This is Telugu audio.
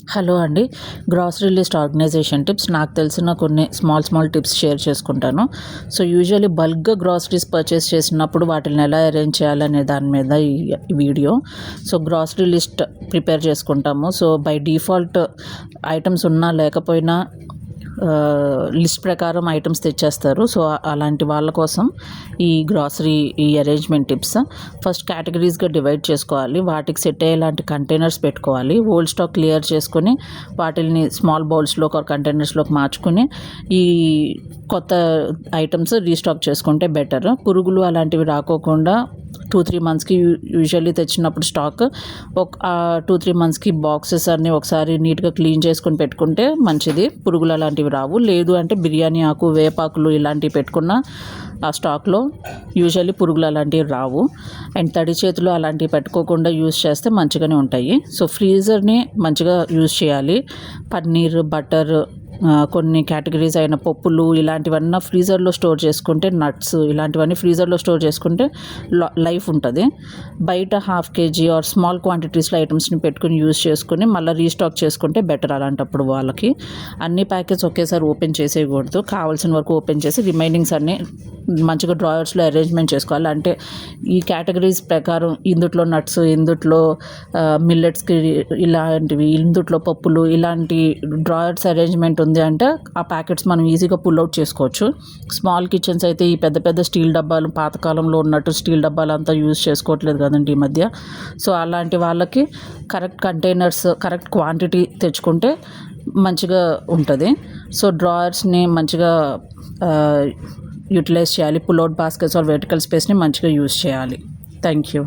హలో అండి. Grocery list organisation tips. నాకు తెలిసిన కొన్ని స్మాల్ టిప్స్ షేర్ చేసుకుంటాను. సో యూజువల్లీ బల్క్గా గ్రాసరీస్ పర్చేస్ చేసినప్పుడు వాటిని ఎలా అరేంజ్ చేయాలనే దాని మీద ఈ వీడియో. సో గ్రాసరీ లిస్ట్ ప్రిపేర్ చేసుకుంటాము. సో బై డిఫాల్ట్ ఐటమ్స్ ఉన్నా లేకపోయినా లిస్ట్ ప్రకారం ఐటమ్స్ తెచ్చేస్తారు. సో అలాంటి వాళ్ళ కోసం ఈ గ్రాసరీ అరేంజ్మెంట్ టిప్స్. ఫస్ట్ కేటగిరీస్గా డివైడ్ చేసుకోవాలి. వాటికి సెట్ అయ్యేలాంటి కంటైనర్స్ పెట్టుకోవాలి. ఓల్డ్ స్టాక్ క్లియర్ చేసుకొని వాటిని స్మాల్ బౌల్స్లో ఒక కంటైనర్స్లోకి మార్చుకొని ఈ కొత్త ఐటమ్స్ రీస్టాక్ చేసుకుంటే బెటర్. పురుగులు అలాంటివి రాకోకుండా 2-3 మంత్స్కి యూజువల్లీ తెచ్చినప్పుడు స్టాక్ ఒక 2-3 మంత్స్కి బాక్సెస్ అన్నీ ఒకసారి నీట్గా క్లీన్ చేసుకొని పెట్టుకుంటే మంచిది. పురుగులు అలాంటివి రావు. లేదు అంటే బిర్యానీ ఆకు, వేపాకులు ఇలాంటివి పెట్టుకున్న ఆ స్టాక్లో యూజువల్లీ పురుగులు అలాంటివి రావు. అండ్ తడి చేతులు అలాంటివి పెట్టుకోకుండా యూజ్ చేస్తే మంచిగానే ఉంటాయి. సో ఫ్రీజర్ని మంచిగా యూజ్ చేయాలి. పన్నీర్, బటర్, కొన్ని కేటగిరీస్ అయిన పప్పులు ఇలాంటివన్నీ ఫ్రీజర్లో స్టోర్ చేసుకుంటే, నట్స్ ఇలాంటివన్నీ ఫ్రీజర్లో స్టోర్ చేసుకుంటే లైఫ్ ఉంటుంది. బయట 1/2 kg ఆర్ స్మాల్ క్వాంటిటీస్లో ఐటమ్స్ని పెట్టుకుని యూజ్ చేసుకుని మళ్ళీ రీస్టాక్ చేసుకుంటే బెటర్. అలాంటప్పుడు వాళ్ళకి అన్ని ప్యాకెట్స్ ఒకేసారి ఓపెన్ చేసేయకూడదు. కావాల్సిన వరకు ఓపెన్ చేసి రిమైనింగ్స్ అన్నీ మంచిగా డ్రాయర్స్లో అరేంజ్మెంట్ చేసుకోవాలి. అంటే ఈ కేటగిరీస్ ప్రకారం ఇందుట్లో నట్స్, ఇందుట్లో మిల్లెట్స్కి ఇలాంటివి, ఇందుట్లో పప్పులు ఇలాంటి డ్రాయర్స్ అరేంజ్మెంట్ ఉంది అంటే ఆ ప్యాకెట్స్ మనం ఈజీగా పుల్ అవుట్ చేసుకోవచ్చు. స్మాల్ కిచెన్స్ అయితే ఈ పెద్ద స్టీల్ డబ్బాలు, పాతకాలంలో ఉన్నట్టు స్టీల్ డబ్బాలు అంతా యూజ్ చేసుకోవట్లేదు కదండి ఈ మధ్య. సో అలాంటి వాళ్ళకి కరెక్ట్ కంటైనర్స్, కరెక్ట్ క్వాంటిటీ తెచ్చుకుంటే మంచిగా ఉంటుంది. సో డ్రాయర్స్ని మంచిగా యూటిలైజ్ చేయాలి. Pull out baskets or vertical స్పేస్ని మంచిగా యూజ్ చేయాలి. Thank you.